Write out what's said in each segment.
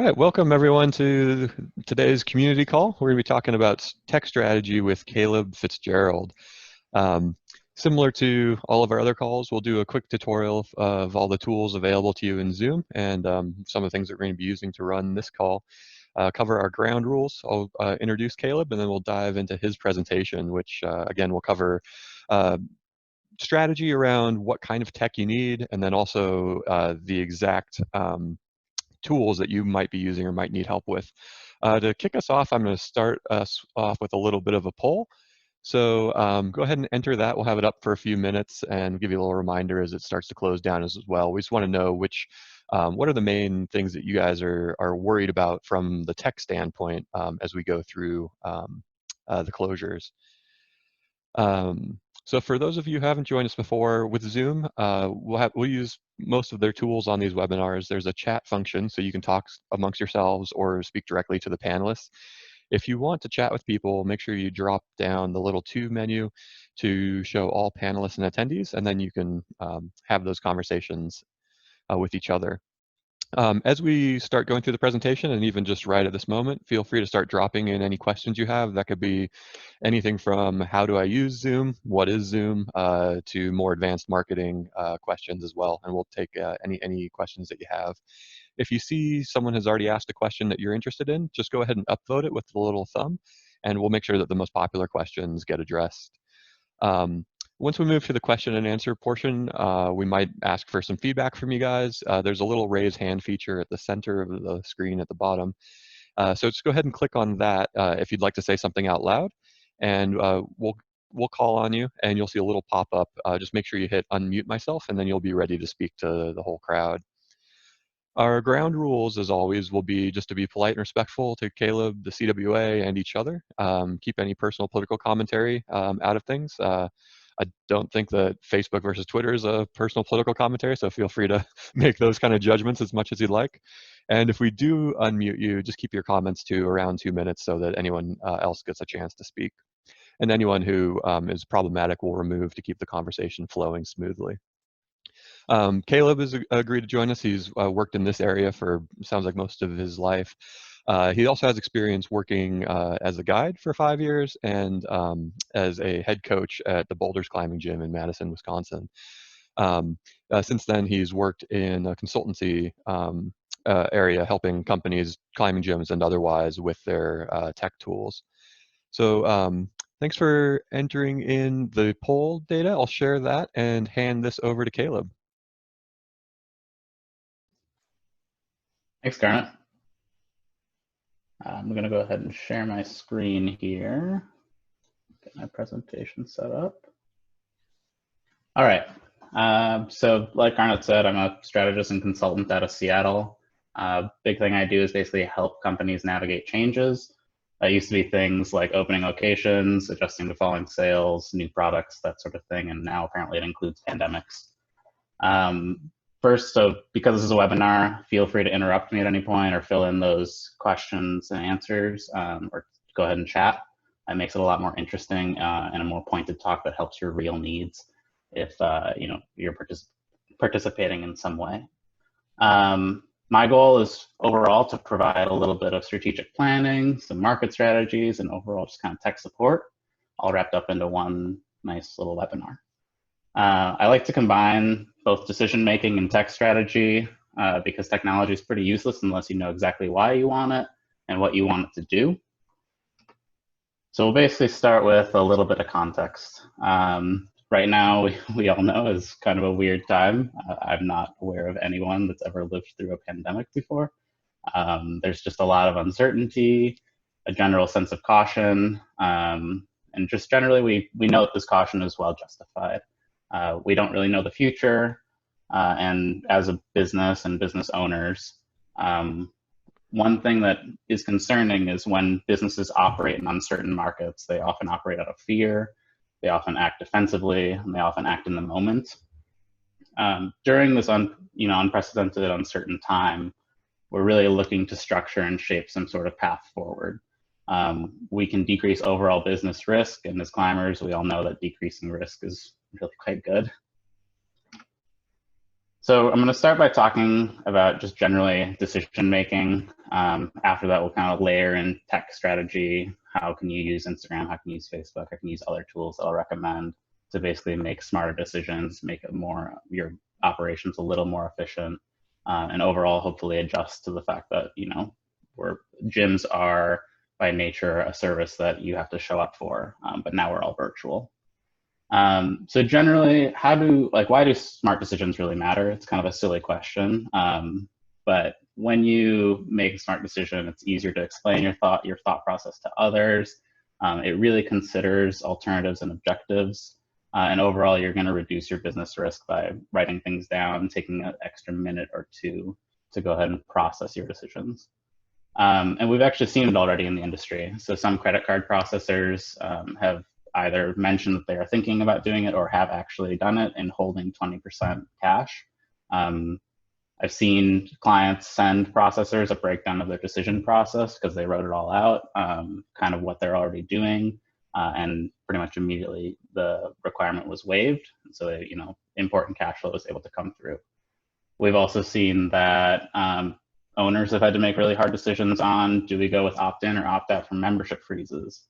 right, welcome everyone to today's community call. We're going to be talking about tech strategy with Caleb Fitzgerald. Um, Similar to all of our other calls, we'll do a quick tutorial of all the tools available to you in Zoom and some of the things that we're going to be using to run this call. Cover our ground rules. I'll introduce Caleb, and then we'll dive into his presentation, which again will cover strategy around what kind of tech you need, and then also the exact tools that you might be using or might need help with. To kick us off, I'm going to start us off with a little bit of a poll. So go ahead and enter that. We'll have it up for a few minutes and give you a little reminder as it starts to close down as well. We just want to know what are the main things that you guys are worried about from the tech standpoint as we go through the closures. So for those of you who haven't joined us before with Zoom, we'll use most of their tools on these webinars. There's a chat function, so you can talk amongst yourselves or speak directly to the panelists. If you want to chat with people, make sure you drop down the little to menu to show all panelists and attendees, and then you can have those conversations with each other. As we start going through the presentation, and even just right at this moment, feel free to start dropping in any questions you have. That could be anything from how do I use Zoom, what is Zoom, to more advanced marketing questions as well. And we'll take any questions that you have. If you see someone has already asked a question that you're interested in, just go ahead and upvote it with the little thumb, and we'll make sure that the most popular questions get addressed. Once we move to the question and answer portion, we might ask for some feedback from you guys. There's a little raise hand feature at the center of the screen at the bottom. So just go ahead and click on that if you'd like to say something out loud, and we'll call on you, and you'll see a little pop-up. Just make sure you hit unmute myself, and then you'll be ready to speak to the whole crowd. Our ground rules, as always, will be just to be polite and respectful to Caleb, the CWA, and each other. Keep any personal political commentary out of things. I don't think that Facebook versus Twitter is a personal political commentary, so feel free to make those kind of judgments as much as you'd like. And if we do unmute you, just keep your comments to around 2 minutes so that anyone else gets a chance to speak. And anyone who is problematic will remove to keep the conversation flowing smoothly. Caleb has agreed to join us. He's worked in this area for, sounds like, most of his life. He also has experience working as a guide for 5 years and as a head coach at the Boulders Climbing Gym in Madison, Wisconsin. Since then, he's worked in a consultancy area, helping companies, climbing gyms, and otherwise with their tech tools. So thanks for entering in the poll data. I'll share that and hand this over to Caleb. Thanks, Garnet. I'm going to go ahead and share my screen here. Get my presentation set up. All right. So like Garnet said, I'm a strategist and consultant out of Seattle. Big thing I do is basically help companies navigate changes. That used to be things like opening locations, adjusting to falling sales, new products, that sort of thing. And now apparently it includes pandemics. First, so because this is a webinar, feel free to interrupt me at any point or fill in those questions and answers, or go ahead and chat. It makes it a lot more interesting and a more pointed talk that helps your real needs if you're participating in some way. My goal is overall to provide a little bit of strategic planning, some market strategies, and overall just kind of tech support, all wrapped up into one nice little webinar. I like to combine both decision-making and tech strategy because technology is pretty useless unless you know exactly why you want it and what you want it to do. So we'll basically start with a little bit of context. Right now, we all know is kind of a weird time. I'm not aware of anyone that's ever lived through a pandemic before. There's just a lot of uncertainty, a general sense of caution, and just generally we know that this caution is well justified. We don't really know the future, and as a business and business owners, one thing that is concerning is when businesses operate in uncertain markets, they often operate out of fear, they often act defensively, and they often act in the moment. During this unprecedented, uncertain time, we're really looking to structure and shape some sort of path forward. We can decrease overall business risk, and as climbers, we all know that decreasing risk is really quite good. So I'm going to start by talking about just generally decision making. After that, we'll kind of layer in tech strategy. How can you use Instagram? How can you use Facebook? How can you use other tools that I'll recommend to basically make smarter decisions, make it more your operations a little more efficient, and overall hopefully adjust to the fact that gyms are by nature a service that you have to show up for, but now we're all virtual. So generally, why do smart decisions really matter? It's kind of a silly question. But when you make a smart decision, it's easier to explain your thought process to others. It really considers alternatives and objectives. And overall, you're going to reduce your business risk by writing things down, taking an extra minute or two to go ahead and process your decisions. And we've actually seen it already in the industry. So some credit card processors have either mentioned that they are thinking about doing it or have actually done it and holding 20% cash. I've seen clients send processors a breakdown of their decision process because they wrote it all out, kind of what they're already doing, and pretty much immediately the requirement was waived. So, important cash flow was able to come through. We've also seen that owners have had to make really hard decisions on, do we go with opt-in or opt-out from membership freezes?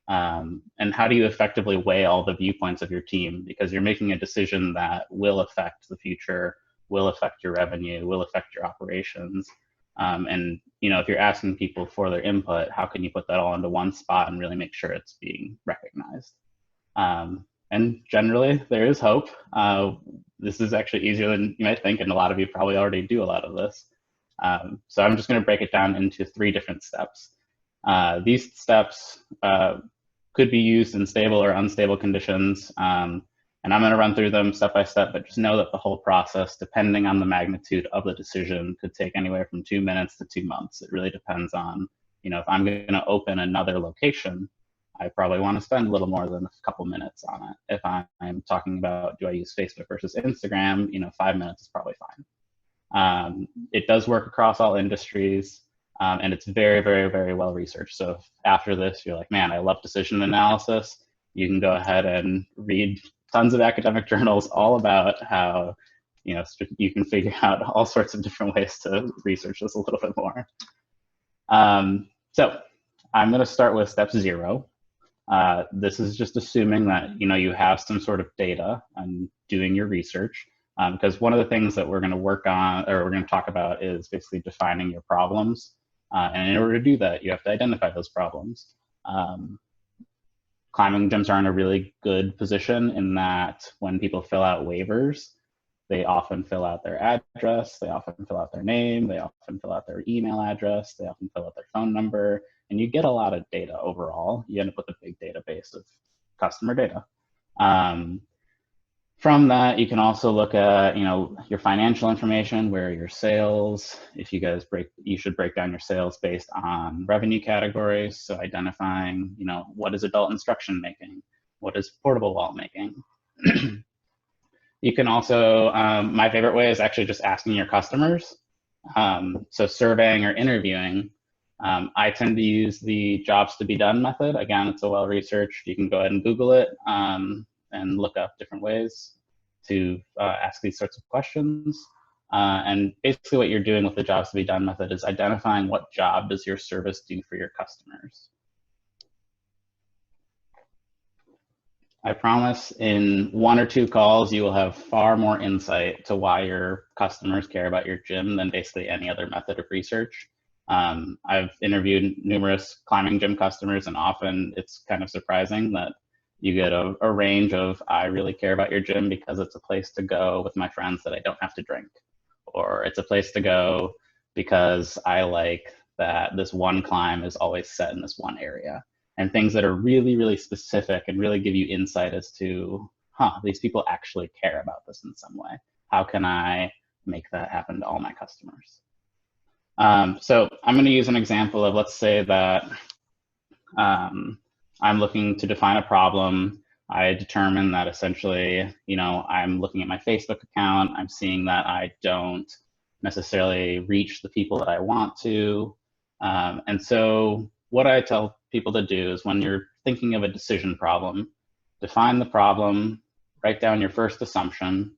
And how do you effectively weigh all the viewpoints of your team? Because you're making a decision that will affect the future, will affect your revenue, will affect your operations. And if you're asking people for their input, how can you put that all into one spot and really make sure it's being recognized? And generally, there is hope. This is actually easier than you might think, and a lot of you probably already do a lot of this. So I'm just going to break it down into 3 different steps. These steps could be used in stable or unstable conditions. And I'm going to run through them step by step, but just know that the whole process, depending on the magnitude of the decision, could take anywhere from 2 minutes to 2 months. It really depends on, if I'm going to open another location, I probably want to spend a little more than a couple minutes on it. If I'm talking about, do I use Facebook versus Instagram, 5 minutes is probably fine. It does work across all industries. And it's very, very, very well researched. So if after this, you're like, man, I love decision analysis, you can go ahead and read tons of academic journals all about how, you can figure out all sorts of different ways to research this a little bit more. So I'm going to start with step 0. This is just assuming that, you have some sort of data and doing your research. Because one of the things that we're going to work on, or we're going to talk about, is basically defining your problems. And in order to do that, you have to identify those problems. Climbing gyms are in a really good position in that when people fill out waivers, they often fill out their address, they often fill out their name, they often fill out their email address, they often fill out their phone number, and you get a lot of data overall. You end up with a big database of customer data. From that, you can also look at, your financial information, where are your sales. If you guys you should break down your sales based on revenue categories. So identifying, what is adult instruction making? What is portable wall making? You can also, my favorite way is actually just asking your customers. So surveying or interviewing. I tend to use the jobs to be done method. Again, it's a well-researched. You can go ahead and Google it. And look up different ways to ask these sorts of questions. And basically what you're doing with the jobs to be done method is identifying what job does your service do for your customers. I promise in 1 or 2 calls, you will have far more insight to why your customers care about your gym than basically any other method of research. I've interviewed numerous climbing gym customers, and often it's kind of surprising that you get a range of, I really care about your gym because it's a place to go with my friends that I don't have to drink. Or it's a place to go because I like that this one climb is always set in this one area. And things that are really, really specific and really give you insight as to, these people actually care about this in some way. How can I make that happen to all my customers? So I'm going to use an example of, let's say that I'm looking to define a problem. I determine that essentially, I'm looking at my Facebook account. I'm seeing that I don't necessarily reach the people that I want to. And so what I tell people to do is, when you're thinking of a decision problem, define the problem, write down your first assumption,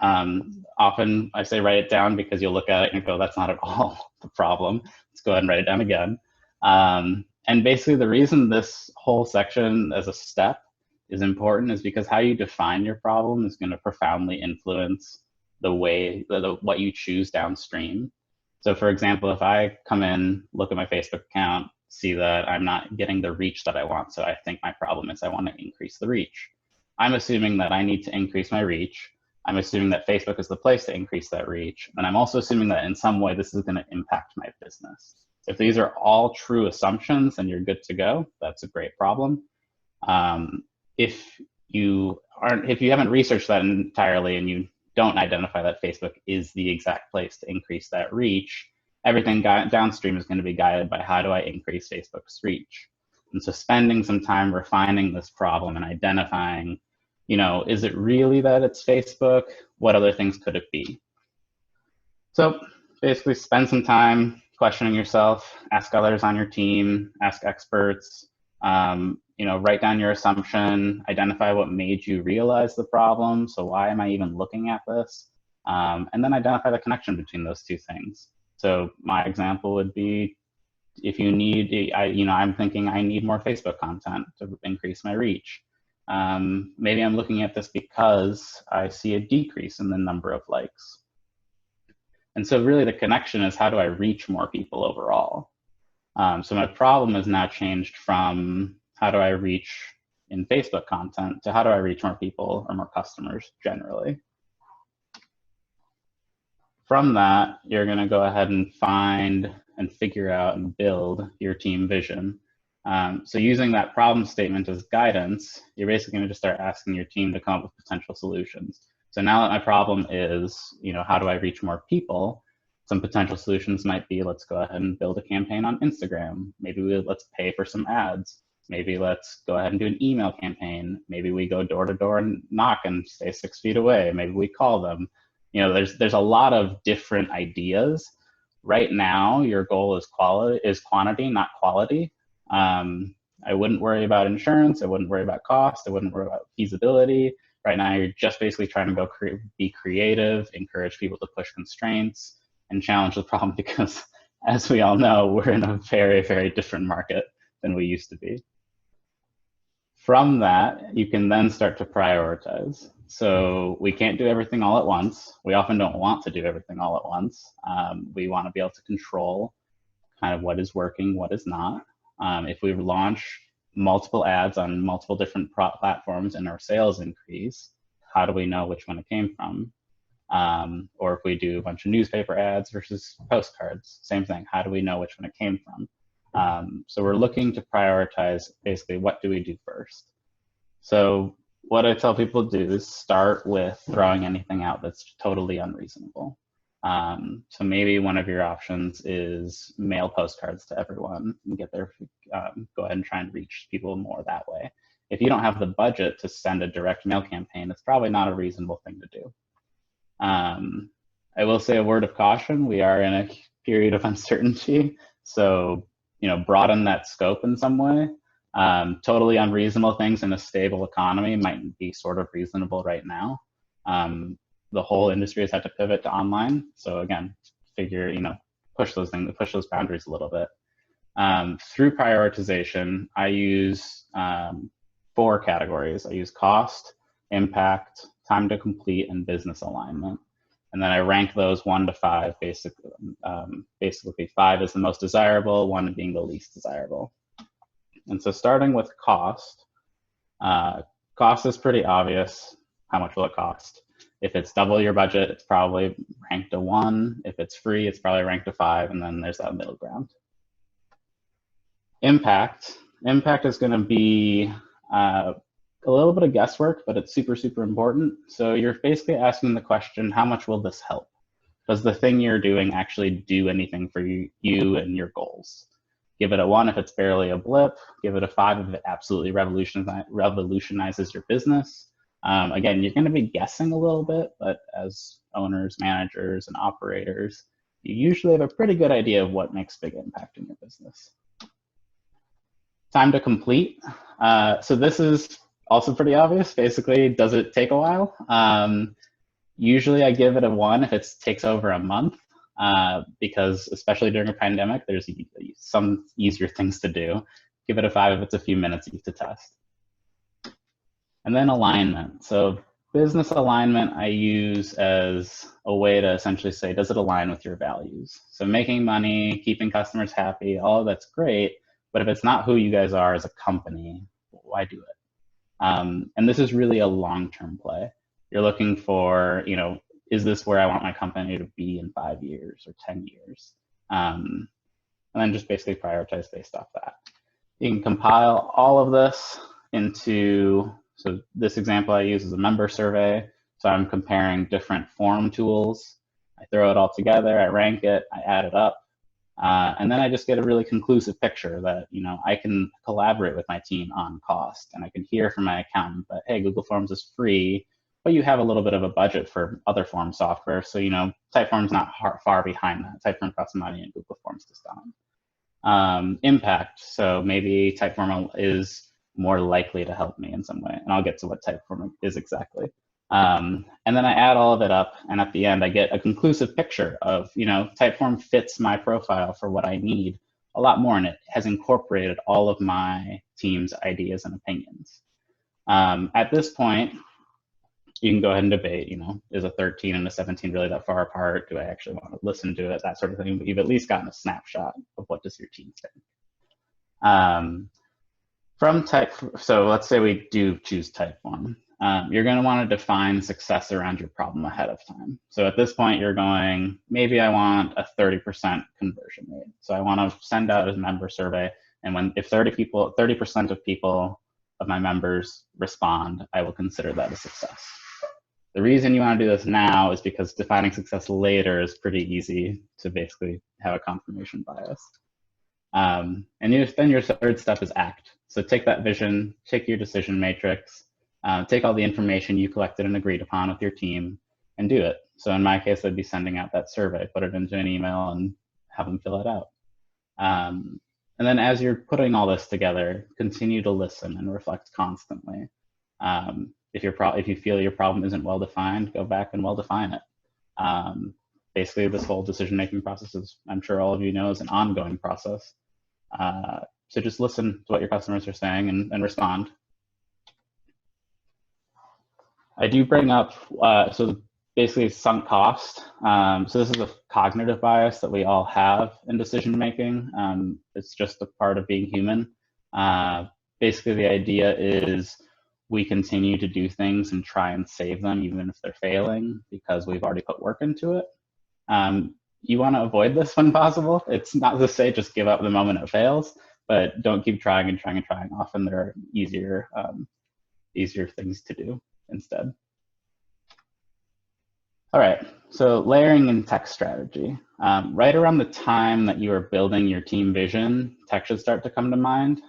Often I say write it down because you'll look at it and go, that's not at all the problem. Let's go ahead and write it down again. And basically the reason this whole section as a step is important is because how you define your problem is going to profoundly influence the way, what you choose downstream. So for example, if I come in, look at my Facebook account, see that I'm not getting the reach that I want, so I think my problem is I want to increase the reach. I'm assuming that I need to increase my reach. I'm assuming that Facebook is the place to increase that reach. And I'm also assuming that in some way this is going to impact my business. If these are all true assumptions and you're good to go, that's a great problem. If you haven't researched that entirely and you don't identify that Facebook is the exact place to increase that reach, everything downstream is going to be guided by how do I increase Facebook's reach. And so spending some time refining this problem and identifying, is it really that it's Facebook? What other things could it be? So basically spend some time questioning yourself, ask others on your team, ask experts, write down your assumption, identify what made you realize the problem. So why am I even looking at this? And then identify the connection between those two things. So my example would be, if you need, I'm thinking I need more Facebook content to increase my reach. Maybe I'm looking at this because I see a decrease in the number of likes. And so really the connection is how do I reach more people overall? So my problem has now changed from how do I reach in Facebook content to how do I reach more people or more customers generally. From that, you're going to go ahead and find and figure out and build your team vision. So using that problem statement as guidance, you're basically going to just start asking your team to come up with potential solutions. So now that my problem is, how do I reach more people? Some potential solutions might be, let's go ahead and build a campaign on Instagram. Maybe let's pay for some ads. Maybe let's go ahead and do an email campaign. Maybe we go door to door and knock and stay 6 feet away. Maybe we call them. There's a lot of different ideas. Right now, your goal is quantity, not quality. I wouldn't worry about insurance. I wouldn't worry about cost. I wouldn't worry about feasibility. Right now, you're just basically trying to go be creative, encourage people to push constraints, and challenge the problem because, as we all know, we're in a very, very different market than we used to be. From that, you can then start to prioritize. So we can't do everything all at once. We often don't want to do everything all at once. We want to be able to control kind of what is working, what is not. If we launch multiple ads on multiple different platforms and our sales increase, how do we know which one it came from? Or if we do a bunch of newspaper ads versus postcards, same thing. How do we know which one it came from? So we're looking to prioritize basically what do we do first. So what I tell people to do is start with throwing anything out that's totally unreasonable. So maybe one of your options is mail postcards to everyone and get their, go ahead and try and reach people more that way. If you don't have the budget to send a direct mail campaign, it's probably not a reasonable thing to do. I will say a word of caution. We are in a period of uncertainty. So, broaden that scope in some way. Totally unreasonable things in a stable economy might be sort of reasonable right now. The whole industry has had to pivot to online. So again, push those boundaries a little bit. Through prioritization, I use 4 categories. I use cost, impact, time to complete, and business alignment. And then I rank those 1 to 5, basically 5 is the most desirable, 1 being the least desirable. And so starting with cost, cost is pretty obvious. How much will it cost? If it's double your budget, it's probably ranked a 1. If it's free, it's probably ranked a 5, and then there's that middle ground. Impact is going to be a little bit of guesswork, but it's super, super important. So you're basically asking the question, how much will this help? Does the thing you're doing actually do anything for you and your goals? Give it a 1 if it's barely a blip. Give it a 5 if it absolutely revolutionizes your business. Again, you're going to be guessing a little bit, but as owners, managers, and operators, you usually have a pretty good idea of what makes big impact in your business. Time to complete. So this is also pretty obvious. Basically, does it take a while? Usually I give it a 1 if it takes over a month, because especially during a pandemic, there's some easier things to do. Give it a 5 if it's a few minutes to test. And then alignment. So business alignment I use as a way to essentially say, does it align with your values? So making money, keeping customers happy, all of that's great, but if it's not who you guys are as a company, why do it? And this is really a long-term play. You're looking for, is this where I want my company to be in 5 years or 10 years? And then just basically prioritize based off that. You can compile all of this into, so this example I use is a member survey. So I'm comparing different form tools. I throw it all together, I rank it, I add it up. And then I just get a really conclusive picture that, I can collaborate with my team on cost, and I can hear from my accountant that, hey, Google Forms is free, but you have a little bit of a budget for other form software. So, Typeform's not far behind that. Typeform costs money and Google Forms does not. Impact. So maybe Typeform is more likely to help me in some way. And I'll get to what Typeform is exactly. And then I add all of it up, and at the end I get a conclusive picture of, Typeform fits my profile for what I need a lot more, and it has incorporated all of my team's ideas and opinions. At this point, you can go ahead and debate, is a 13 and a 17 really that far apart? Do I actually want to listen to it? That sort of thing. But you've at least gotten a snapshot of what does your team think. So let's say we do choose Typeform. You're going to want to define success around your problem ahead of time. So at this point, you're going, maybe I want a 30% conversion rate. So I want to send out a member survey, and if 30% of people of my members respond, I will consider that a success. The reason you want to do this now is because defining success later is pretty easy to basically have a confirmation bias. And then your third step is act. So take that vision, take your decision matrix, take all the information you collected and agreed upon with your team, and do it. So in my case, I'd be sending out that survey, put it into an email, and have them fill it out. And then as you're putting all this together, continue to listen and reflect constantly. If you feel your problem isn't well defined, go back and well define it. Basically, this whole decision-making process is, I'm sure all of you know, is an ongoing process. So just listen to what your customers are saying and respond. I do bring up, so basically sunk cost. So this is a cognitive bias that we all have in decision-making. It's just a part of being human. Basically, the idea is we continue to do things and try and save them even if they're failing because we've already put work into it. You want to avoid this when possible. It's not to say just give up the moment it fails, but don't keep trying and trying and trying. Often there are easier things to do instead. All right, so layering and tech strategy. Right around the time that you are building your team vision, tech should start to come to mind.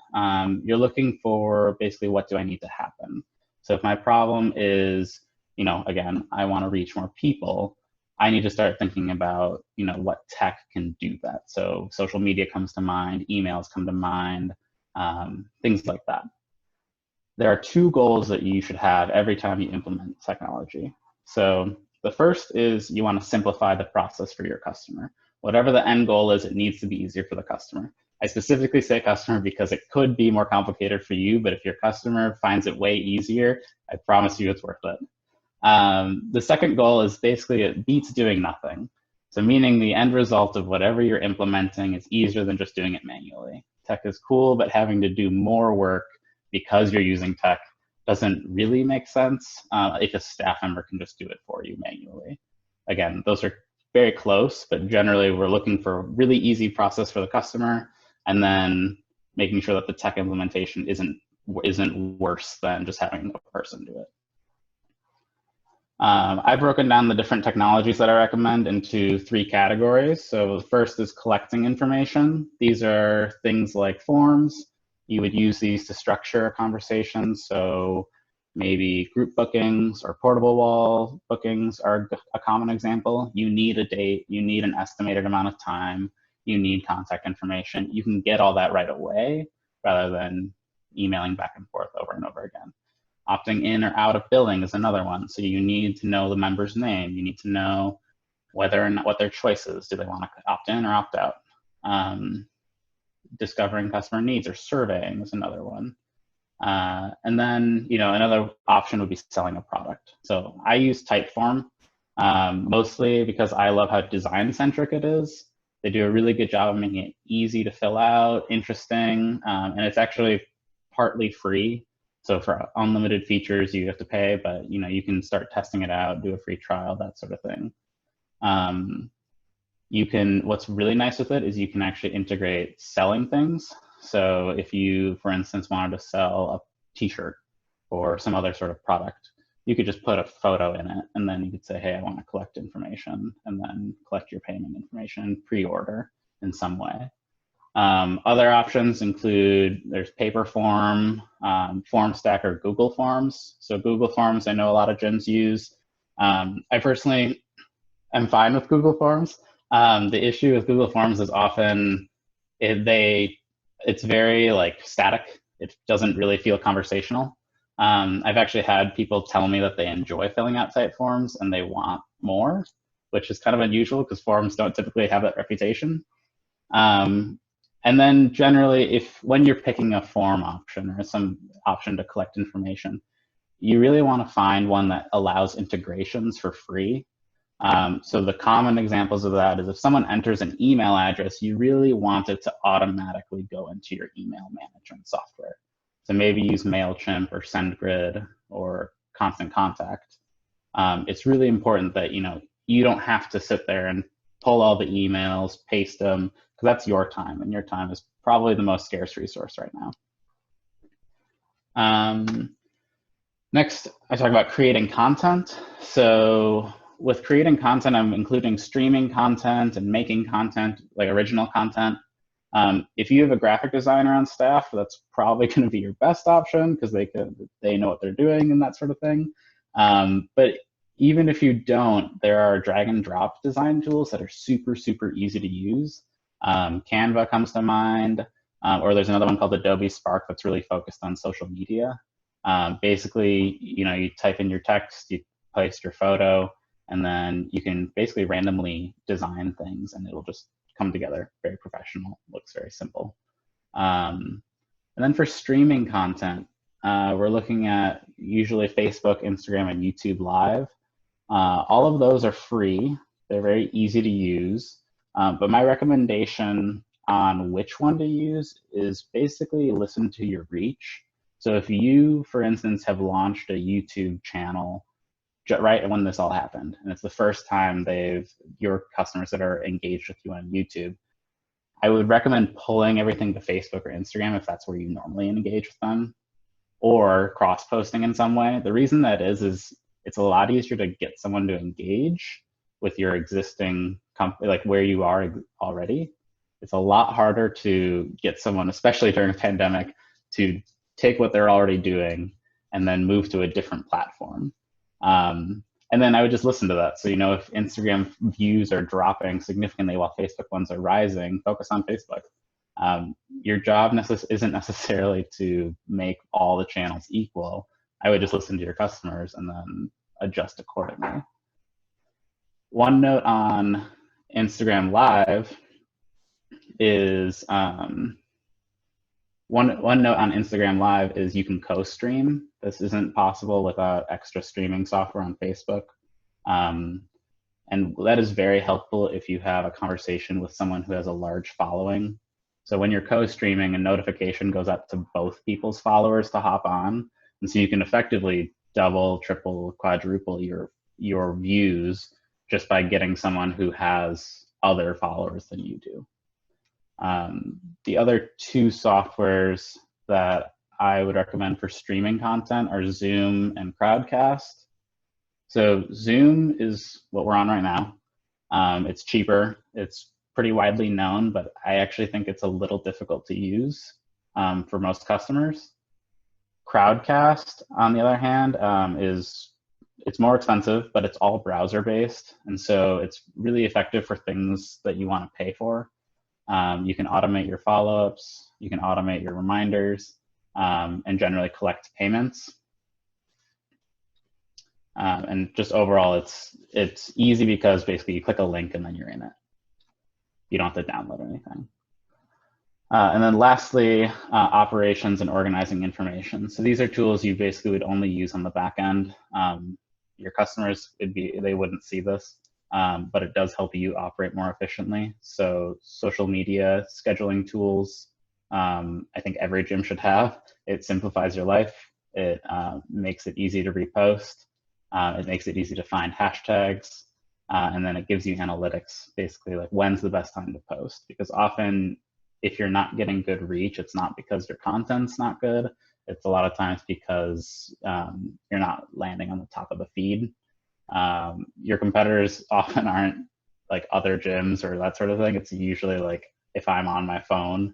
You're looking for basically, what do I need to happen? So if my problem is, again, I want to reach more people, I need to start thinking about, what tech can do that. So social media comes to mind, emails come to mind, things like that. There are 2 goals that you should have every time you implement technology. So the first is you want to simplify the process for your customer. Whatever the end goal is, it needs to be easier for the customer. I specifically say customer because it could be more complicated for you, but if your customer finds it way easier, I promise you it's worth it. The second goal is basically it beats doing nothing. So meaning the end result of whatever you're implementing is easier than just doing it manually. Tech is cool, but having to do more work because you're using tech doesn't really make sense if a staff member can just do it for you manually. Again, those are very close, but generally we're looking for a really easy process for the customer, and then making sure that the tech implementation isn't worse than just having a person do it. I've broken down the different technologies that I recommend into 3 categories. So the first is collecting information. These are things like forms. You would use these to structure a conversation. So maybe group bookings or portable wall bookings are a common example. You need a date, you need an estimated amount of time, you need contact information. You can get all that right away rather than emailing back and forth over and over again. Opting in or out of billing is another one. So you need to know the member's name. You need to know whether or not what their choice is. Do they want to opt in or opt out? Discovering customer needs or surveying is another one. And then, another option would be selling a product. So I use Typeform mostly because I love how design-centric it is. They do a really good job of making it easy to fill out, interesting, and it's actually partly free. So for unlimited features, you have to pay, but you can start testing it out, do a free trial, that sort of thing. What's really nice with it is you can actually integrate selling things. So if you, for instance, wanted to sell a t-shirt or some other sort of product, you could just put a photo in it, and then you could say, hey, I want to collect information, and then collect your payment information, pre-order in some way. Other options include, there's Paperform, FormStack, or Google Forms. So Google Forms, I know a lot of gyms use. I personally am fine with Google Forms. The issue with Google Forms is often it's very static. It doesn't really feel conversational. I've actually had people tell me that they enjoy filling out site forms and they want more, which is kind of unusual because forms don't typically have that reputation. And then generally, when you're picking a form option or some option to collect information, you really want to find one that allows integrations for free. So the common examples of that is if someone enters an email address, you really want it to automatically go into your email management software. So maybe use MailChimp or SendGrid or Constant Contact. It's really important that you don't have to sit there and pull all the emails, paste them, because that's your time, and your time is probably the most scarce resource right now. Next, I talk about creating content. So with creating content, I'm including streaming content and making content, like original content. If you have a graphic designer on staff, that's probably going to be your best option because they know what they're doing and that sort of thing. But even if you don't, there are drag and drop design tools that are super, super easy to use. Canva comes to mind, or there's another one called Adobe Spark that's really focused on social media. Basically, you type in your text, you paste your photo, and then you can basically randomly design things and it'll just come together very professional, looks very simple. And then for streaming content, we're looking at usually Facebook, Instagram, and YouTube Live. All of those are free. They're very easy to use. But my recommendation on which one to use is basically listen to your reach. So if you, for instance, have launched a YouTube channel right when this all happened, and it's the first time your customers that are engaged with you on YouTube, I would recommend pulling everything to Facebook or Instagram if that's where you normally engage with them, or cross-posting in some way. The reason that is it's a lot easier to get someone to engage with your existing company, like where you are already. It's a lot harder to get someone, especially during a pandemic, to take what they're already doing and then move to a different platform. And then I would just listen to that. So, if Instagram views are dropping significantly while Facebook ones are rising, focus on Facebook. Your job isn't necessarily to make all the channels equal. I would just listen to your customers and then adjust accordingly. One note on Instagram Live is one note on Instagram Live is you can co-stream. This isn't possible without extra streaming software on Facebook. And that is very helpful if you have a conversation with someone who has a large following. So when you're co-streaming, a notification goes up to both people's followers to hop on. And so you can effectively double, triple, quadruple your views just by getting someone who has other followers than you do. The other two softwares that I would recommend for streaming content are Zoom and Crowdcast. So Zoom is what we're on right now. It's cheaper. It's pretty widely known, but I actually think it's a little difficult to use for most customers. Crowdcast, on the other hand, it's more expensive, but it's all browser-based, and so it's really effective for things that you want to pay for. You can automate your follow-ups, you can automate your reminders, and generally collect payments. And just overall, it's easy because basically you click a link and then you're in it. You don't have to download anything. And then lastly, operations and organizing information. So these are tools you basically would only use on the back end. Your customers, they wouldn't see this, but it does help you operate more efficiently. So social media scheduling tools, I think every gym should have. It simplifies your life. It makes it easy to repost. It makes it easy to find hashtags. And then it gives you analytics, basically like when's the best time to post. Because often if you're not getting good reach, it's not because your content's not good. It's a lot of times because you're not landing on the top of the feed. Your competitors often aren't like other gyms or that sort of thing. It's usually like, if I'm on my phone,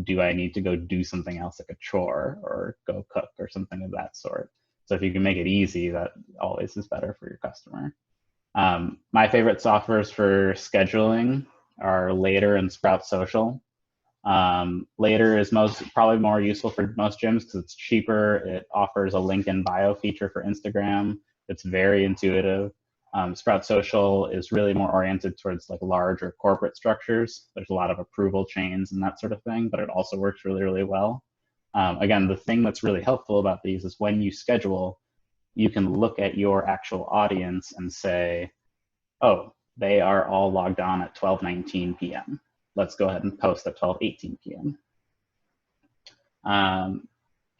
do I need to go do something else like a chore or go cook or something of that sort? So if you can make it easy, that always is better for your customer. My favorite softwares for scheduling are Later and Sprout Social. Later is probably more useful for most gyms because it's cheaper. It offers a link in bio feature for Instagram. It's very intuitive. Sprout Social is really more oriented towards like larger corporate structures. There's a lot of approval chains and that sort of thing, but it also works really, really well. Again, the thing that's really helpful about these is when you schedule, you can look at your actual audience and say, oh, they are all logged on at 12:19 p.m. Let's go ahead and post at 12:18 p.m.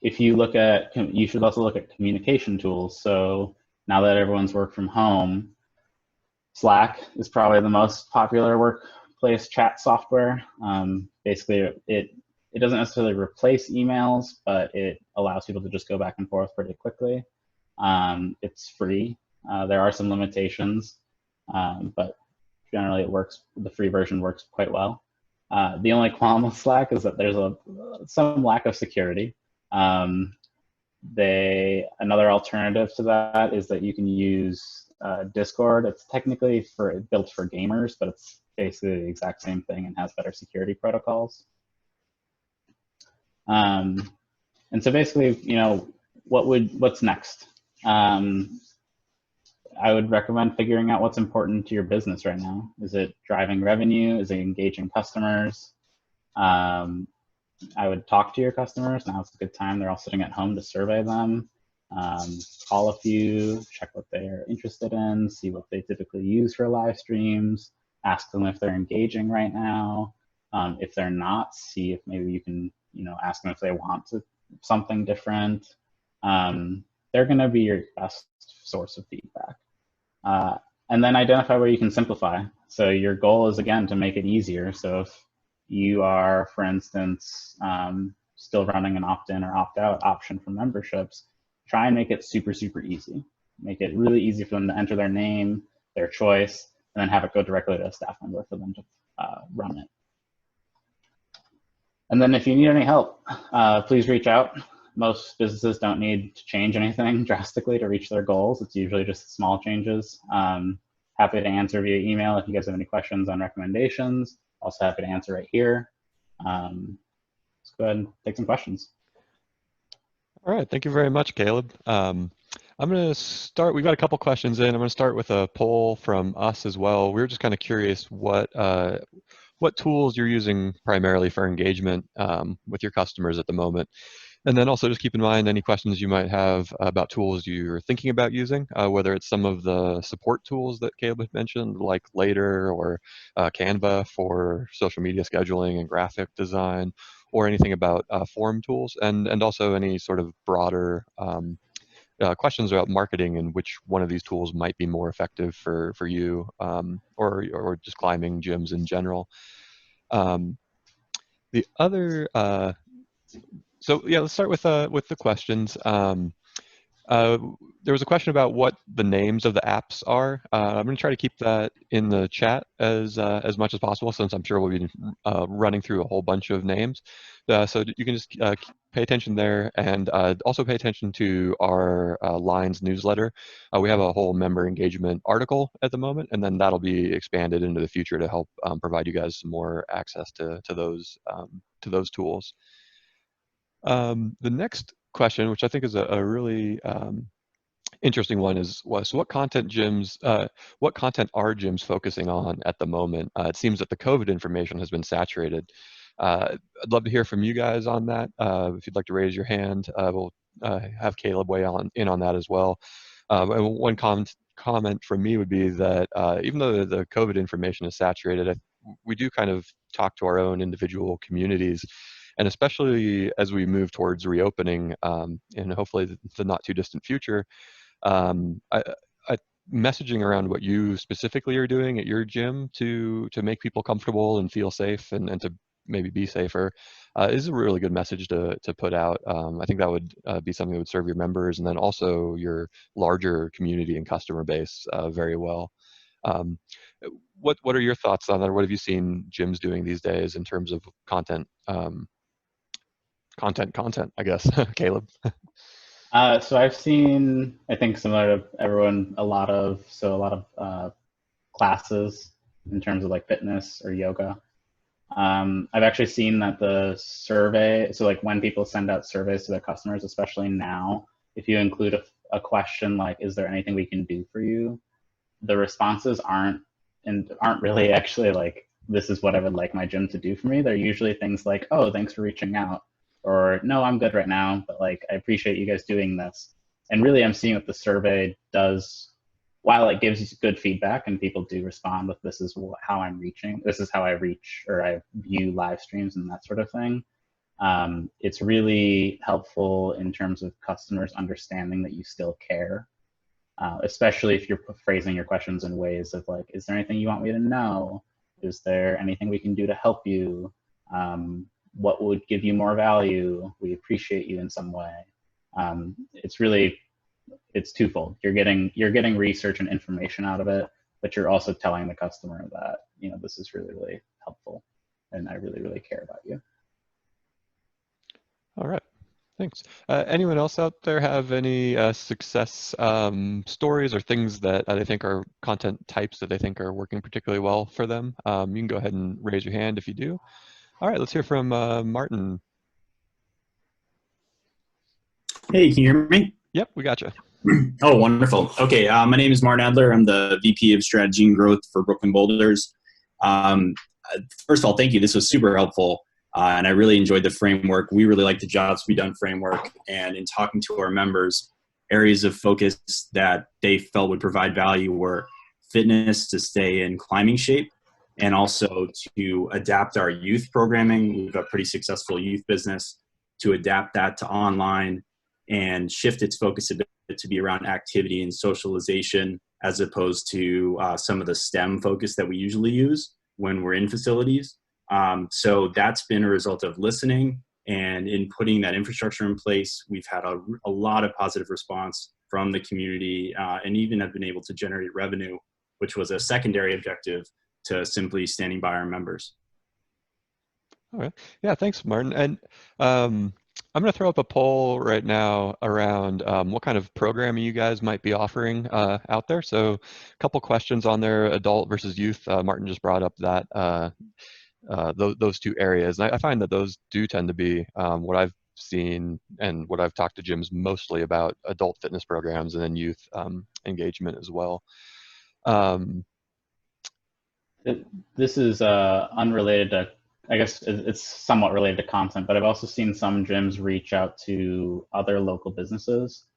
If you look at, you should also look at communication tools. So now that everyone's worked from home, Slack is probably the most popular workplace chat software. Basically, it doesn't necessarily replace emails, but it allows people to just go back and forth pretty quickly. It's free. There are some limitations, but generally it works. The free version works quite well. The only qualm with Slack is that there's some lack of security. Another alternative to that is that you can use Discord. It's technically built for gamers, but it's basically the exact same thing and has better security protocols. And so basically, what's next? I would recommend figuring out what's important to your business right now. Is it driving revenue? Is it engaging customers? I would talk to your customers. Now's a good time. They're all sitting at home to survey them. Call a few, check what they're interested in, see what they typically use for live streams, ask them if they're engaging right now. If they're not, see if maybe you can, ask them if they want something different. They're going to be your best source of feedback. And then identify where you can simplify. So your goal is, again, to make it easier. So if you are, for instance, still running an opt-in or opt-out option for memberships, try and make it super, super easy. Make it really easy for them to enter their name, their choice, and then have it go directly to a staff member for them to run it. And then if you need any help, please reach out. Most businesses don't need to change anything drastically to reach their goals. It's usually just small changes. Happy to answer via email if you guys have any questions on recommendations. Also happy to answer right here. Let's go ahead and take some questions. All right, thank you very much, Caleb. I'm going to start, we've got a couple questions in. I'm going to start with a poll from us as well. We were just kind of curious what tools you're using primarily for engagement with your customers at the moment. And then also just keep in mind any questions you might have about tools you're thinking about using, whether it's some of the support tools that Caleb had mentioned, like Later or Canva for social media scheduling and graphic design, or anything about form tools, and also any sort of broader questions about marketing and which one of these tools might be more effective for you or just climbing gyms in general. The other so yeah, let's start with the questions. There was a question about what the names of the apps are. I'm going to try to keep that in the chat as much as possible, since I'm sure we'll be running through a whole bunch of names. So you can just pay attention there, and also pay attention to our Lines newsletter. We have a whole member engagement article at the moment, and then that'll be expanded into the future to help provide you guys some more access to those tools. The next question, which I think is a really interesting one was what content what content are gyms focusing on at the moment? It seems that the COVID information has been saturated. I'd love to hear from you guys on that. If you'd like to raise your hand, we'll have Caleb weigh in on that as well. And one comment from me would be that even though the COVID information is saturated, we do kind of talk to our own individual communities. And especially as we move towards reopening, and hopefully the not too distant future, um, I, I, messaging around what you specifically are doing at your gym to make people comfortable and feel safe and to maybe be safer is a really good message to put out. I think that would be something that would serve your members and then also your larger community and customer base very well. Um, what are your thoughts on that? What have you seen gyms doing these days in terms of content? Content, I guess. Caleb. So I've seen, I think similar to everyone, a lot of classes in terms of like fitness or yoga. I've actually seen that the survey, so like when people send out surveys to their customers, especially now, if you include a question like, is there anything we can do for you? The responses aren't really actually like, this is what I would like my gym to do for me. They're usually things like, oh, thanks for reaching out, or no, I'm good right now, but like, I appreciate you guys doing this. And really, I'm seeing what the survey does. While it gives you good feedback and people do respond with, this is how I'm reaching, this is how I reach or I view live streams and that sort of thing. It's really helpful in terms of customers understanding that you still care, especially if you're phrasing your questions in ways of like, is there anything you want me to know? Is there anything we can do to help you? What would give you more value? We appreciate you in some way. It's twofold. You're getting research and information out of it, but you're also telling the customer that, you know, this is really, really helpful and I really, really care about you. All right. Thanks. Anyone else out there have any success stories or things that they think are content types that they think are working particularly well for them? You can go ahead and raise your hand if you do. All right, let's hear from Martin. Hey, can you hear me? Yep, we got you. Oh, wonderful. Okay, my name is Martin Adler. I'm the VP of Strategy and Growth for Brooklyn Boulders. First of all, thank you. This was super helpful, and I really enjoyed the framework. We really like the Jobs to be Done framework, and in talking to our members, areas of focus that they felt would provide value were fitness to stay in climbing shape, and also to adapt our youth programming. We've got a pretty successful youth business, to adapt that to online and shift its focus a bit to be around activity and socialization as opposed to some of the STEM focus that we usually use when we're in facilities. So that's been a result of listening, and in putting that infrastructure in place, we've had a lot of positive response from the community, and even have been able to generate revenue, which was a secondary objective to simply standing by our members. All right. Yeah, thanks, Martin. And I'm going to throw up a poll right now around what kind of programming you guys might be offering out there. So a couple questions on there, adult versus youth. Martin just brought up that those two areas. And I find that those do tend to be what I've seen and what I've talked to gyms mostly about, adult fitness programs and then youth engagement as well. This is unrelated to, I guess it's somewhat related to content, but I've also seen some gyms reach out to other local businesses.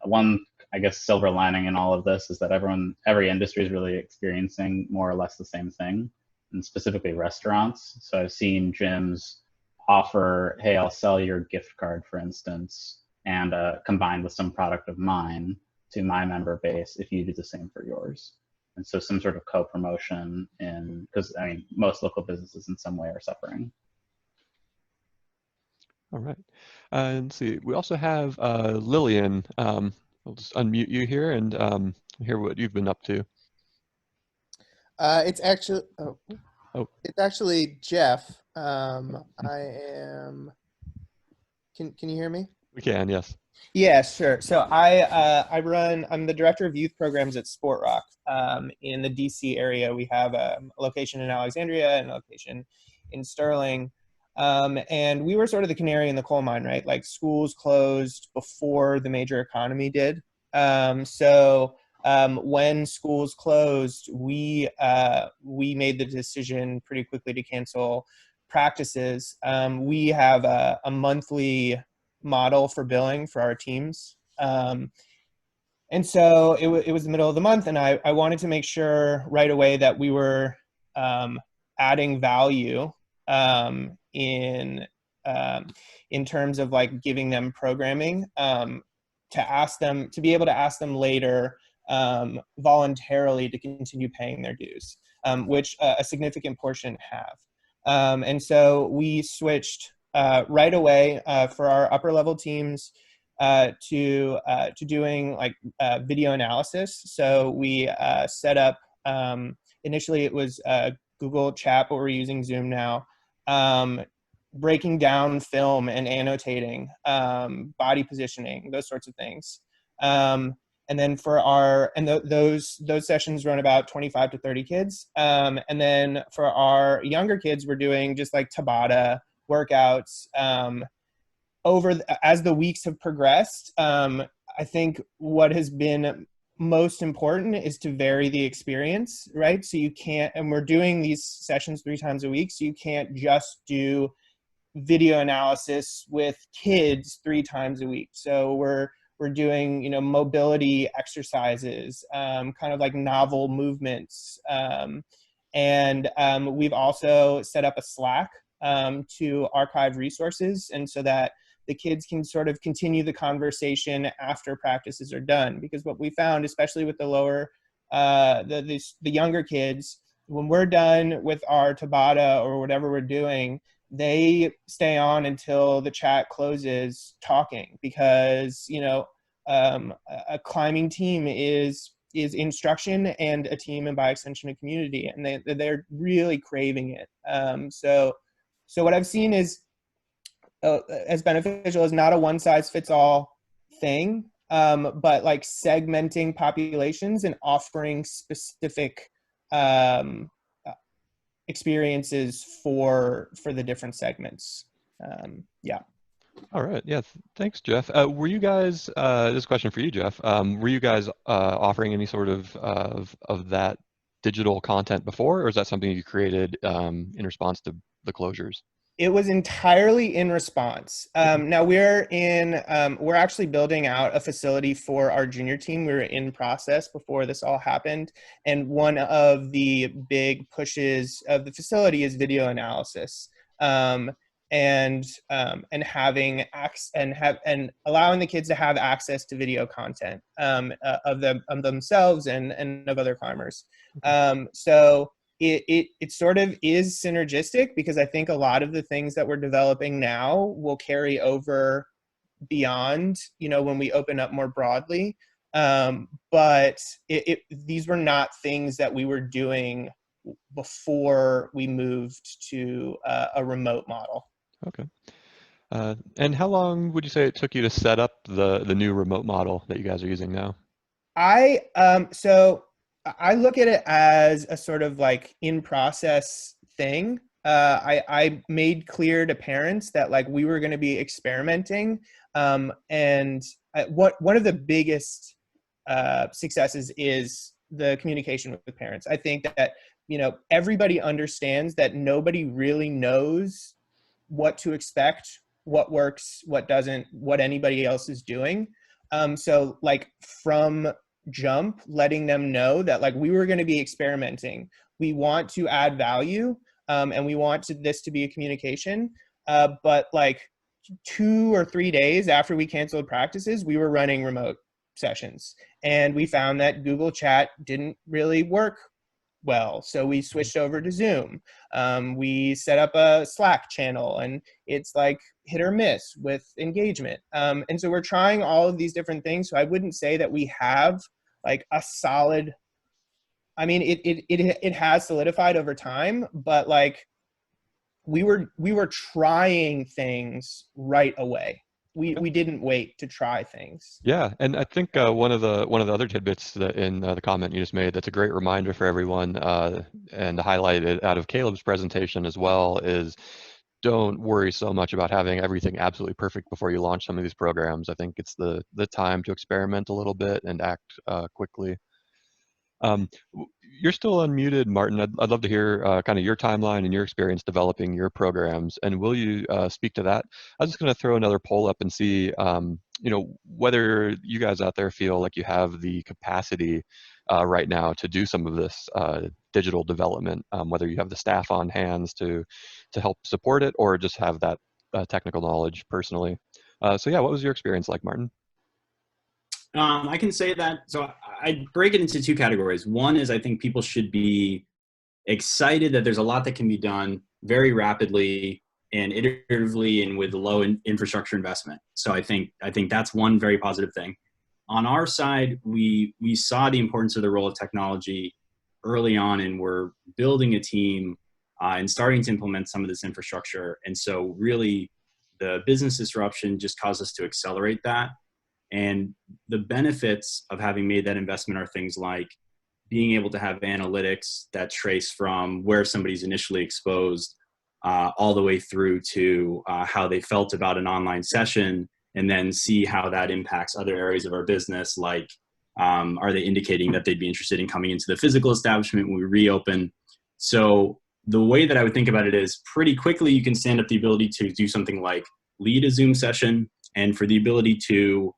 One, I guess, silver lining in all of this is that every industry is really experiencing more or less the same thing, and specifically restaurants. So I've seen gyms offer, hey, I'll sell your gift card, for instance, and combined with some product of mine to my member base if you do the same for yours. And so some sort of co-promotion, because I mean, most local businesses in some way are suffering. All right. And let's see, we also have Lillian. I'll just unmute you here and hear what you've been up to. It's actually, it's actually Jeff. Can you hear me? We can, yes. Yeah, sure. So I'm the director of youth programs at Sport Rock. In the DC area, we have a location in Alexandria and a location in Sterling. And we were sort of the canary in the coal mine, right? Like schools closed before the major economy did. When schools closed, we made the decision pretty quickly to cancel practices. We have a monthly model for billing for our teams. And so it was the middle of the month, and I wanted to make sure right away that we were adding value in terms of like giving them programming, to be able to ask them later voluntarily to continue paying their dues, which a significant portion have. And so we switched right away for our upper level teams to doing like video analysis. So we set up, initially it was Google Chat, but we're using Zoom now, breaking down film and annotating, body positioning, those sorts of things. And then those sessions run about 25 to 30 kids. And then for our younger kids, we're doing just like Tabata workouts. As the weeks have progressed, I think what has been most important is to vary the experience, right? So you can't, and we're doing these sessions 3 times a week, so you can't just do video analysis with kids 3 times a week. So we're doing, you know, mobility exercises, kind of like novel movements. And we've also set up a Slack to archive resources, and so that the kids can sort of continue the conversation after practices are done. Because what we found, especially with the lower, the younger kids, when we're done with our Tabata or whatever we're doing, they stay on until the chat closes talking, because, you know, a climbing team is instruction and a team, and by extension a community, and they're really craving it. So what I've seen is as beneficial as not a one size fits all thing, but like segmenting populations and offering specific experiences for the different segments. Yeah. All right. Yeah. Thanks, Jeff. Were you guys, this question for you, Jeff, were you guys offering any sort of that digital content before, or is that something you created in response to the closures? It was entirely in response. Now we're actually building out a facility for our junior team. We were in process before this all happened. And one of the big pushes of the facility is video analysis. And having and allowing the kids to have access to video content of themselves and of other climbers. So it sort of is synergistic, because I think a lot of the things that we're developing now will carry over beyond, you know, when we open up more broadly. But these were not things that we were doing before we moved to a remote model. Okay. And how long would you say it took you to set up the new remote model that you guys are using now? I look at it as a sort of like in process thing. I made clear to parents that like we were going to be experimenting. And one of the biggest successes is the communication with the parents. I think that, you know, everybody understands that nobody really knows what to expect, what works, what doesn't, what anybody else is doing. So like from jump, letting them know that like we were going to be experimenting. We want to add value, and we want this to be a communication. But like 2 or 3 days after we canceled practices, we were running remote sessions, and we found that Google Chat didn't really work well. So we switched over to Zoom. We set up a Slack channel, and it's like hit or miss with engagement. And so we're trying all of these different things. So I wouldn't say that we have like a solid, I mean, it has solidified over time, but like we were trying things right away. We didn't wait to try things. Yeah, and I think one of the other tidbits that in the comment you just made that's a great reminder for everyone, and to highlight it out of Caleb's presentation as well, is don't worry so much about having everything absolutely perfect before you launch some of these programs. I think it's the time to experiment a little bit and act quickly. You're still unmuted, Martin. I'd love to hear kind of your timeline and your experience developing your programs. And will you speak to that? I was just going to throw another poll up and see, whether you guys out there feel like you have the capacity right now to do some of this digital development, whether you have the staff on hands to help support it or just have that technical knowledge personally. So yeah, what was your experience like, Martin? I can say that, so I break it into two categories. One is I think people should be excited that there's a lot that can be done very rapidly and iteratively and with low infrastructure investment. So I think that's one very positive thing. On our side, we saw the importance of the role of technology early on, and we're building a team and starting to implement some of this infrastructure. And so really the business disruption just caused us to accelerate that. And the benefits of having made that investment are things like being able to have analytics that trace from where somebody's initially exposed all the way through to how they felt about an online session, and then see how that impacts other areas of our business, like are they indicating that they'd be interested in coming into the physical establishment when we reopen. So the way that I would think about it is pretty quickly you can stand up the ability to do something like lead a Zoom session, and for the ability to,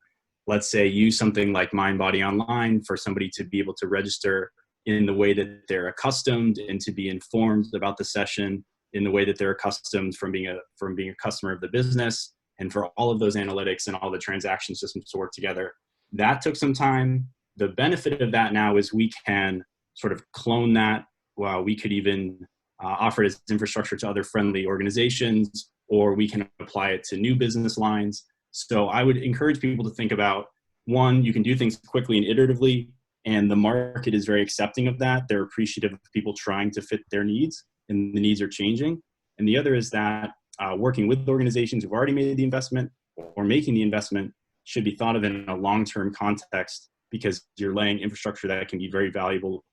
let's say, use something like MindBody Online for somebody to be able to register in the way that they're accustomed and to be informed about the session in the way that they're accustomed from being a customer of the business, and for all of those analytics and all the transaction systems to work together. That took some time. The benefit of that now is we can sort of clone that. Well, we could even offer it as infrastructure to other friendly organizations, or we can apply it to new business lines. So I would encourage people to think about, one, you can do things quickly and iteratively, and the market is very accepting of that. They're appreciative of people trying to fit their needs, and the needs are changing. And the other is that working with organizations who've already made the investment or making the investment should be thought of in a long-term context, because you're laying infrastructure that can be very valuable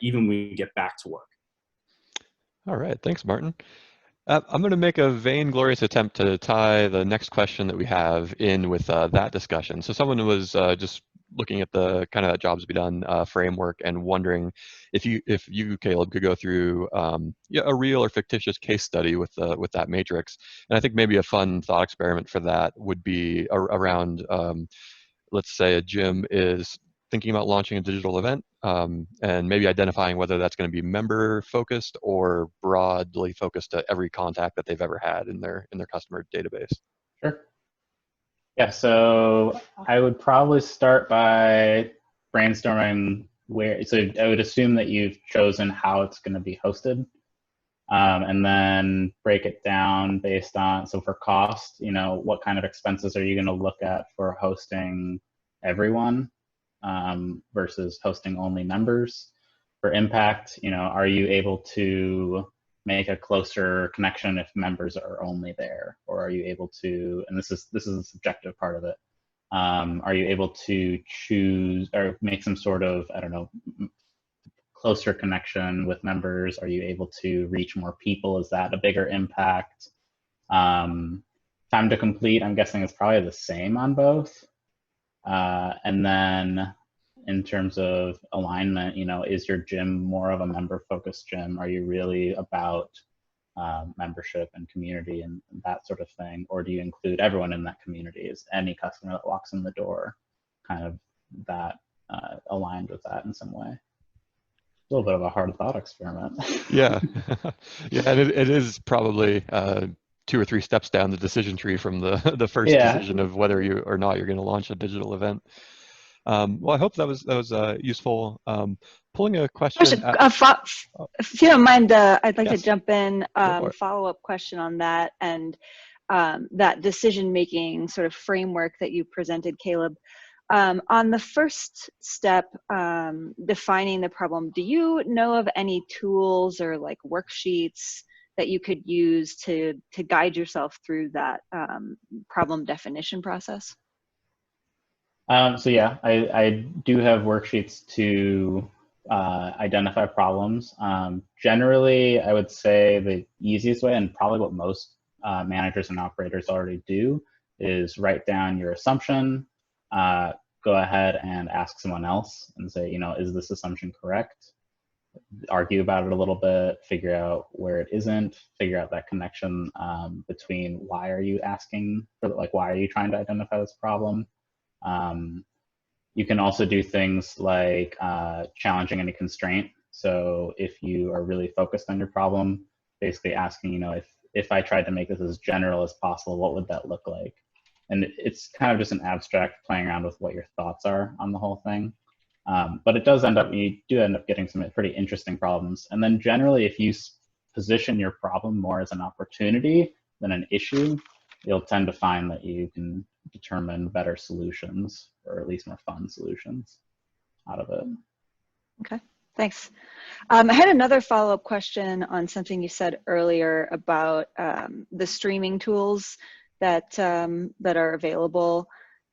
even when you get back to work. All right, thanks, Martin. I'm going to make a vainglorious attempt to tie the next question that we have in with that discussion. So someone was just looking at the kind of jobs to be done framework and wondering if you, Caleb, could go through a real or fictitious case study with that matrix. And I think maybe a fun thought experiment for that would be around, let's say a gym is thinking about launching a digital event and maybe identifying whether that's going to be member focused or broadly focused to every contact that they've ever had in their customer database. Sure. Yeah, so I would probably start by brainstorming where, so I would assume that you've chosen how it's going to be hosted, and then break it down based on, so for cost, what kind of expenses are you going to look at for hosting everyone versus hosting only members? For impact, are you able to make a closer connection if members are only there, or are you able to, and this is the subjective part of it, are you able to choose or make some sort of, I don't know, closer connection with members? Are you able to reach more people? Is that a bigger impact? Time to complete, I'm guessing, is probably the same on both. And then in terms of alignment, is your gym more of a member-focused gym? Are you really about membership and community and that sort of thing? Or do you include everyone in that community? Is any customer that walks in the door kind of that aligned with that in some way? A little bit of a hard thought experiment. Yeah, yeah, and it is probably 2 or 3 steps down the decision tree from the first decision of whether you or not you're going to launch a digital event. Well, I hope that was useful. Pulling a question. If you don't mind, I'd like to jump in. Follow-up question on that, and that decision-making sort of framework that you presented, Caleb. On the first step, defining the problem, do you know of any tools or like worksheets that you could use to guide yourself through that problem definition process? So yeah, I do have worksheets to identify problems. Generally, I would say the easiest way, and probably what most managers and operators already do is write down your assumption, go ahead and ask someone else and say, is this assumption correct? Argue about it a little bit, figure out where it isn't, figure out that connection between why are you asking for, like, why are you trying to identify this problem? You can also do things like challenging any constraint. So if you are really focused on your problem, basically asking, if I tried to make this as general as possible, what would that look like? And it's kind of just an abstract playing around with what your thoughts are on the whole thing. But it does you do end up getting some pretty interesting problems. And then generally, if you position your problem more as an opportunity than an issue, you'll tend to find that you can determine better solutions, or at least more fun solutions out of it. Okay, thanks. I had another follow-up question on something you said earlier about the streaming tools that are available.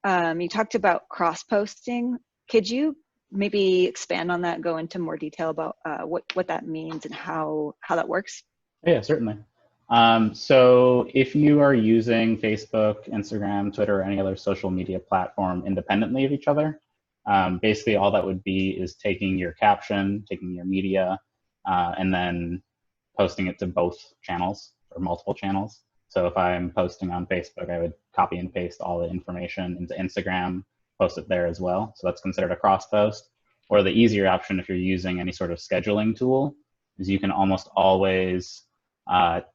You talked about cross-posting. Could you maybe expand on that, go into more detail about what that means and how that works? Yeah, certainly. So if you are using Facebook, Instagram, Twitter, or any other social media platform independently of each other, basically all that would be is taking your caption, taking your media, and then posting it to both channels or multiple channels. So if I'm posting on Facebook, I would copy and paste all the information into Instagram, post it there as well. So that's considered a cross post. Or the easier option, if you're using any sort of scheduling tool, is you can almost always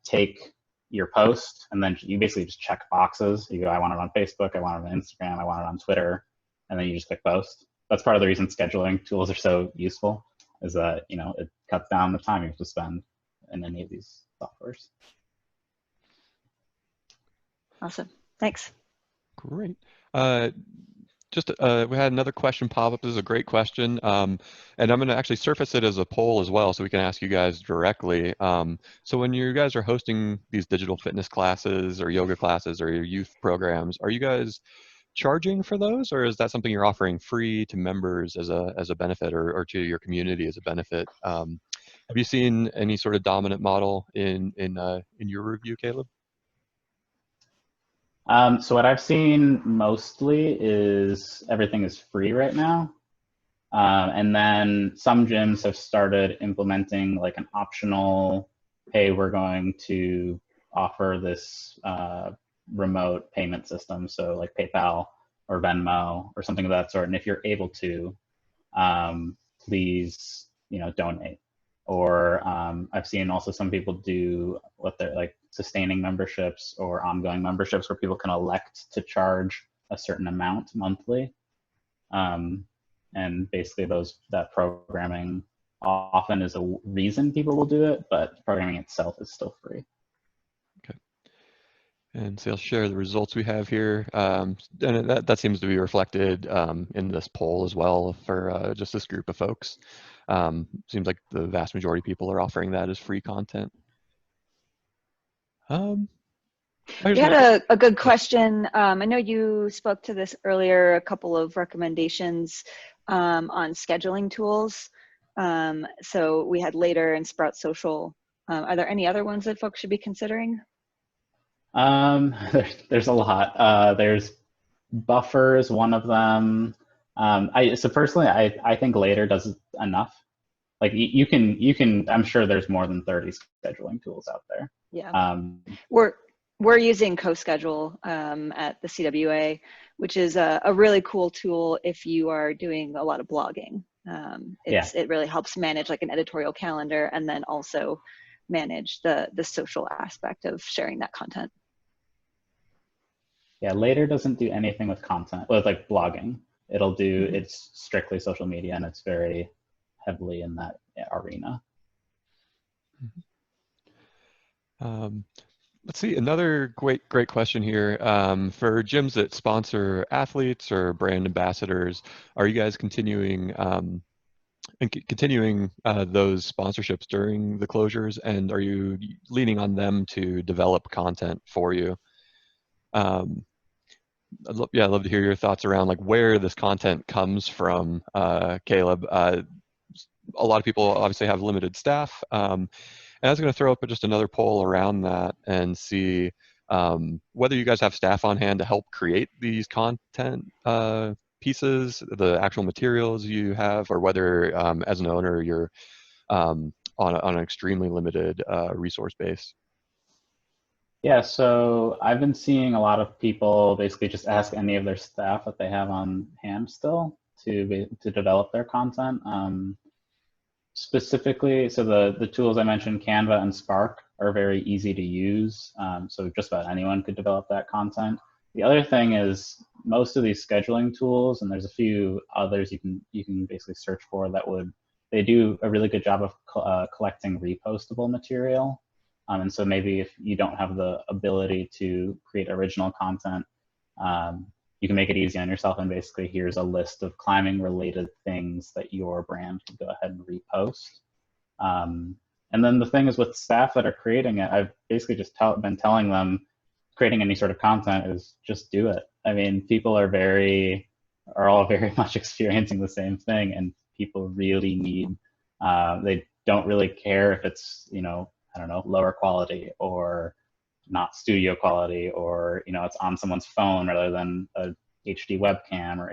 take your post and then you basically just check boxes. You go, I want it on Facebook, I want it on Instagram, I want it on Twitter, and then you just click post. That's part of the reason scheduling tools are so useful, is that it cuts down the time you have to spend in any of these softwares. Awesome, thanks. Great. We had another question pop up. This is a great question, and I'm going to actually surface it as a poll as well, so we can ask you guys directly. So when you guys are hosting these digital fitness classes or yoga classes or your youth programs, are you guys charging for those, or is that something you're offering free to members as a benefit, or to your community as a benefit? Have you seen any sort of dominant model in your review, Caleb? So what I've seen mostly is everything is free right now. And then some gyms have started implementing like an optional, hey, we're going to offer this remote payment system. So like PayPal or Venmo or something of that sort. And if you're able to, please, donate. Or I've seen also some people do what they're like sustaining memberships or ongoing memberships where people can elect to charge a certain amount monthly. And basically that programming often is a reason people will do it, but programming itself is still free. Okay. And so I'll share the results we have here. And that seems to be reflected in this poll as well for just this group of folks. Seems like the vast majority of people are offering that as free content. We had a good question. I know you spoke to this earlier, a couple of recommendations on scheduling tools. So we had Later and Sprout Social. Are there any other ones that folks should be considering? There's a lot. There's Buffer is one of them. So personally, I think Later does enough. Like you can, I'm sure there's more than 30 scheduling tools out there. Yeah. We're using CoSchedule at the CWA, which is a really cool tool if you are doing a lot of blogging. It really helps manage like an editorial calendar and then also manage the social aspect of sharing that content. Yeah, Later doesn't do anything with content, with like blogging. It'll do, it's strictly social media and it's very heavily in that arena. Let's see, another great question here. For gyms that sponsor athletes or brand ambassadors, are you guys continuing those sponsorships during the closures, and are you leaning on them to develop content for you? I'd love to hear your thoughts around like where this content comes from, Caleb. A lot of people obviously have limited staff, And I was going to throw up just another poll around that and see whether you guys have staff on hand to help create these content pieces, the actual materials you have, or whether as an owner you're on an extremely limited resource base. Yeah, so I've been seeing a lot of people basically just ask any of their staff that they have on hand still to develop their content. Specifically, so the tools I mentioned, Canva and Spark, are very easy to use. So just about anyone could develop that content. The other thing is most of these scheduling tools, and there's a few others you can basically search for that they do a really good job of collecting repostable material. And so maybe if you don't have the ability to create original content, you can make it easy on yourself, and basically here's a list of climbing related things that your brand can go ahead and repost. And then the thing is with staff that are creating it, I've basically just been telling them creating any sort of content is just do it. I mean, people are all very much experiencing the same thing, and people really need, they don't really care if it's, I don't know, lower quality or not studio quality, or it's on someone's phone rather than a HD webcam, or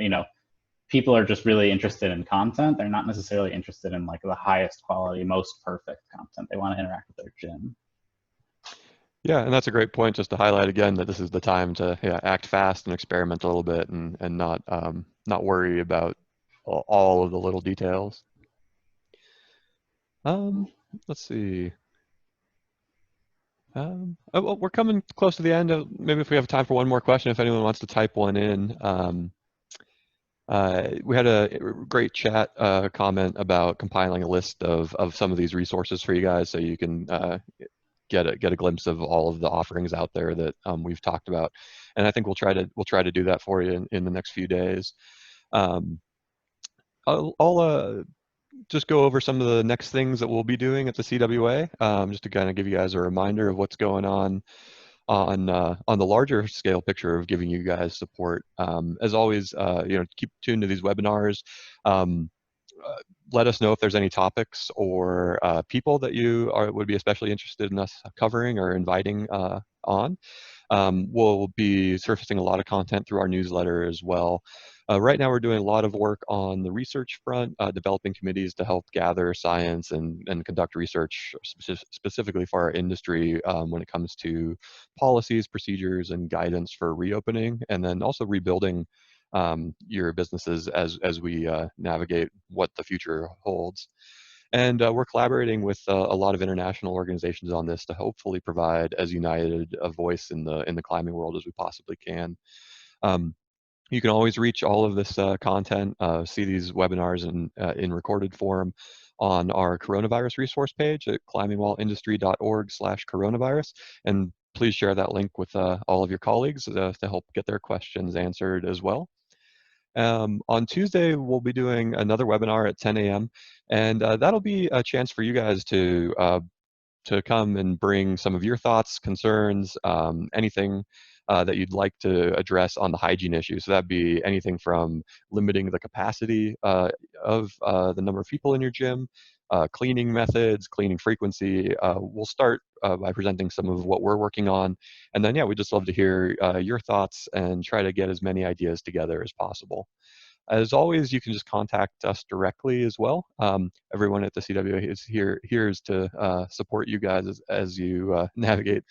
people are just really interested in content. They're not necessarily interested in like the highest quality, most perfect content. They want to interact with their gym. Yeah, and that's a great point, just to highlight again that this is the time to act fast and experiment a little bit, and not worry about all of the little details. Let's see. Well, we're coming close to the end. Maybe if we have time for one more question, if anyone wants to type one in. We had a great chat comment about compiling a list of some of these resources for you guys, so you can get a glimpse of all of the offerings out there that we've talked about. And I think we'll try to do that for you in the next few days. I'll just go over some of the next things that we'll be doing at the CWA, just to kind of give you guys a reminder of what's going on the larger scale picture of giving you guys support. As always, keep tuned to these webinars. Let us know if there's any topics or people that you would be especially interested in us covering or inviting on. We'll be surfacing a lot of content through our newsletter as well. Right now we're doing a lot of work on the research front, developing committees to help gather science and conduct research specifically for our industry when it comes to policies, procedures, and guidance for reopening, and then also rebuilding your businesses as we navigate what the future holds. And we're collaborating with a lot of international organizations on this to hopefully provide as united a voice in the climbing world as we possibly can. You can always reach all of this content, see these webinars in recorded form on our coronavirus resource page at climbingwallindustry.org/coronavirus. And please share that link with all of your colleagues to help get their questions answered as well. On Tuesday, we'll be doing another webinar at 10 a.m. And that'll be a chance for you guys to come and bring some of your thoughts, concerns, anything that you'd like to address on the hygiene issue. So that'd be anything from limiting the capacity of the number of people in your gym, cleaning methods, cleaning frequency. We'll start by presenting some of what we're working on. And then, we'd just love to hear your thoughts and try to get as many ideas together as possible. As always, you can just contact us directly as well. Everyone at the CWA is here to support you guys as you navigate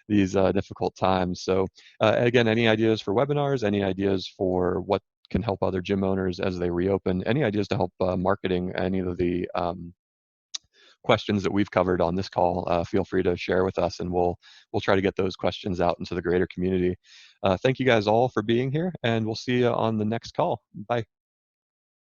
these difficult times. So again, any ideas for webinars, any ideas for what can help other gym owners as they reopen, any ideas to help marketing any of the questions that we've covered on this call, feel free to share with us, and we'll try to get those questions out into the greater community. Thank you guys all for being here, and we'll see you on the next call. Bye.